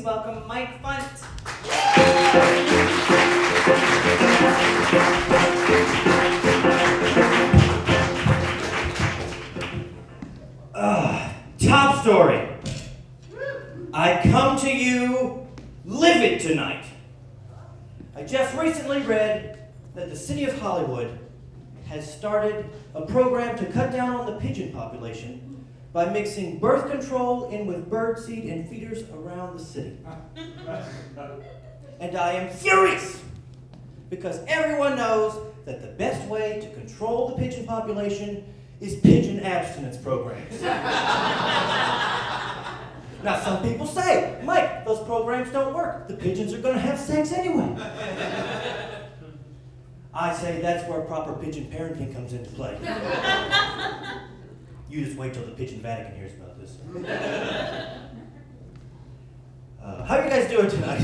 welcome Mike Funt. Top story. I come to you livid tonight. I just recently read that the city of Hollywood has started a program to cut down on the pigeon population by mixing birth control in with birdseed and feeders around the city. And I am furious because everyone knows that the best way to control the pigeon population is pigeon abstinence programs. Now some people say, Mike, those programs don't work. The pigeons are gonna have sex anyway. I say that's where proper pigeon parenting comes into play. You just wait till the Pigeon Vatican hears about this. How are you guys doing tonight?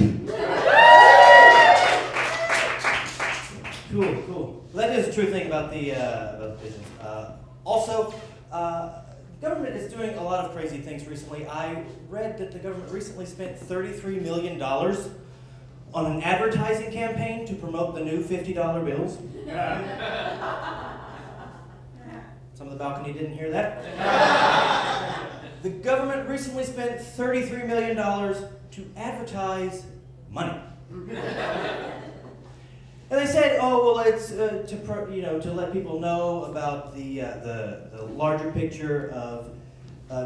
Cool. That is a true thing about the pigeons. Also, government is doing a lot of crazy things recently. I read that the government recently spent $33 million on an advertising campaign to promote the new $50 bills. Some of the balcony didn't hear that. The government recently spent $33 million to advertise money. And they said, oh, well, it's to let people know about the larger picture of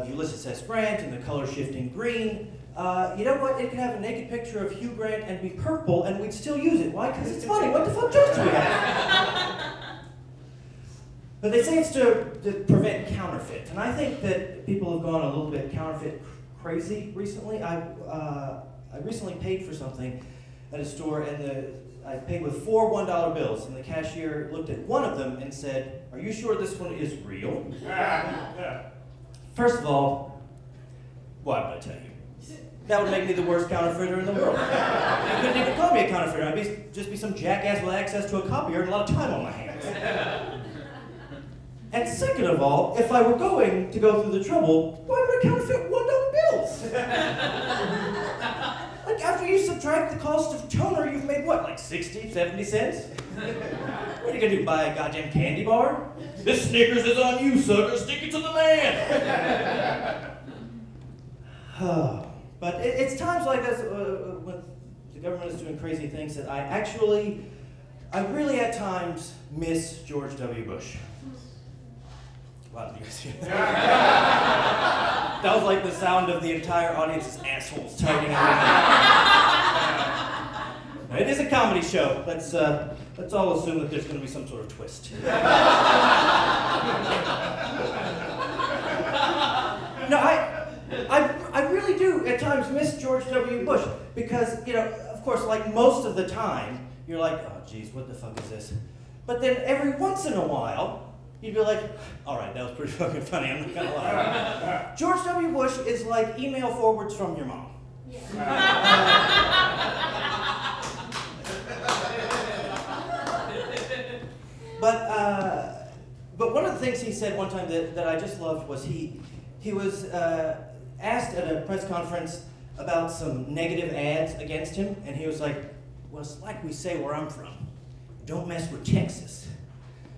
Ulysses S. Grant and the color shifting green. You know what? It could have a naked picture of Hugh Grant and be purple, and we'd still use it. Why? Because it's funny. What the fuck jokes do we have? But they say it's to prevent counterfeit, and I think that people have gone a little bit counterfeit crazy recently. I recently paid for something at a store, and I paid with 4 $1 bills, and the cashier looked at one of them and said, "Are you sure this one is real?" First of all, why would I tell you? That would make me the worst counterfeiter in the world. You couldn't even call me a counterfeiter. I'd just be some jackass with access to a copier and a lot of time on my hands. And second of all, if I were going to go through the trouble, why would I counterfeit $1 bills? Like, after you subtract the cost of toner, you've made what, like 60, 70 cents? What are you gonna do, buy a goddamn candy bar? This Snickers is on you, sucker. Stick it to the man. But it's times like this when the government is doing crazy things that I really at times miss George W. Bush. Wow, did you guys hear that? That was like the sound of the entire audience's assholes tightening around. Now, it is a comedy show. Let's all assume that there's going to be some sort of twist. No, I really do at times miss George W. Bush because, of course, like most of the time, you're like, oh, geez, what the fuck is this? But then every once in a while, you'd be like, all right, that was pretty fucking funny, I'm not gonna lie. George W. Bush is like email forwards from your mom. But one of the things he said one time that I just loved was he was asked at a press conference about some negative ads against him, and he was like, well, it's like we say where I'm from, don't mess with Texas.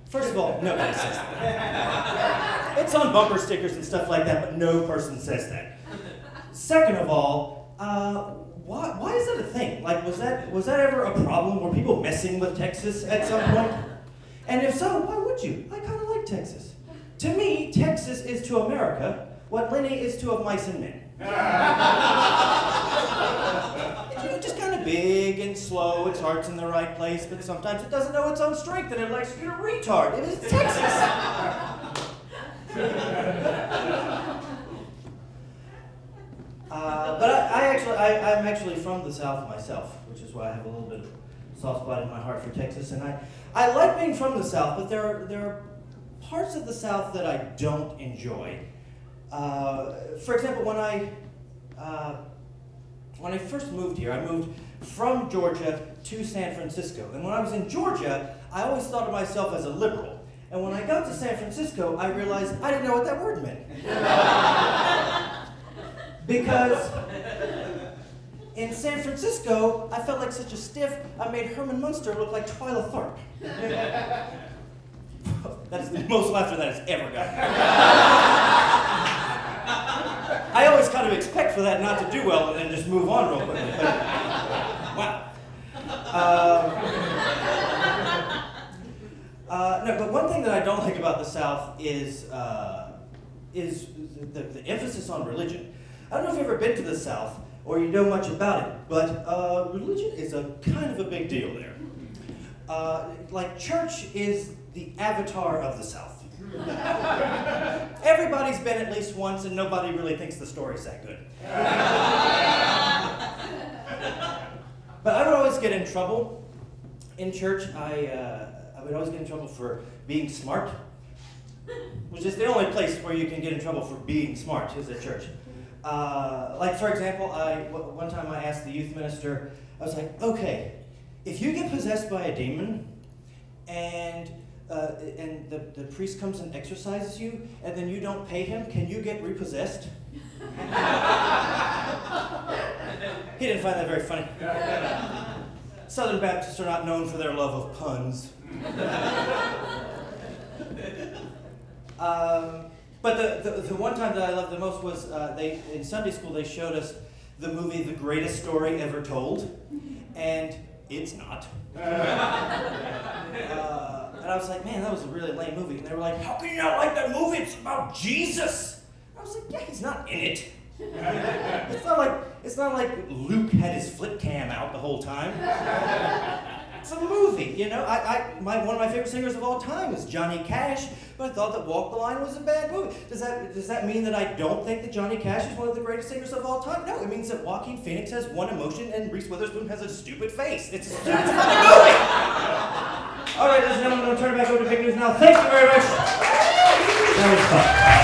First of all, nobody says that. It's on bumper stickers and stuff like that, but no person says that. Second of all, why is that a thing? Like, was that ever a problem? Were people messing with Texas at some point? And if so, why would you? I kind of like Texas. To me, Texas is to America what Lenny is to of mice and men. It's just kind of big and slow, its heart's in the right place, but sometimes it doesn't know its own strength and it likes to be a retard. It is Texas. But I'm actually from the South myself, which is why I have a little bit of soft spot in my heart for Texas. And I like being from the South, but there are parts of the South that I don't enjoy. For example, when I first moved here, I moved from Georgia to San Francisco. And when I was in Georgia, I always thought of myself as a liberal. And when I got to San Francisco, I realized I didn't know what that word meant. Because In San Francisco, I felt like such a stiff, I made Herman Munster look like Twyla Tharp. That is the most laughter that has ever gotten. I always kind of expect for that not to do well and then just move on real quickly. But, wow. No, but one thing that I don't like about the South is the emphasis on religion. I don't know if you've ever been to the South or you know much about it, but religion is a kind of a big deal there. Like church is the avatar of the South. Everybody's been at least once and nobody really thinks the story's that good. But I would always get in trouble in church. I would always get in trouble for being smart, which is the only place where you can get in trouble for being smart is at church. Like for example, one time I asked the youth minister, I was like, okay, if you get possessed by a demon and the priest comes and exorcises you and then you don't pay him, can you get repossessed? He didn't find that very funny. Southern Baptists are not known for their love of puns. But the one time that I loved the most was in Sunday school they showed us the movie The Greatest Story Ever Told, and it's not. And I was like, man, that was a really lame movie. And they were like, how can you not like that movie? It's about Jesus. I was like, yeah, he's not in it. It's not like Luke had his flip cam out the whole time. It's a movie, you know. One of my favorite singers of all time is Johnny Cash, but I thought that Walk the Line was a bad movie. Does that mean that I don't think that Johnny Cash is one of the greatest singers of all time? No, it means that Joaquin Phoenix has one emotion and Reese Witherspoon has a stupid face. It's a funny movie. All right, ladies and gentlemen, I'm going to turn it back over to Big News now. Thank you very much. That was fun.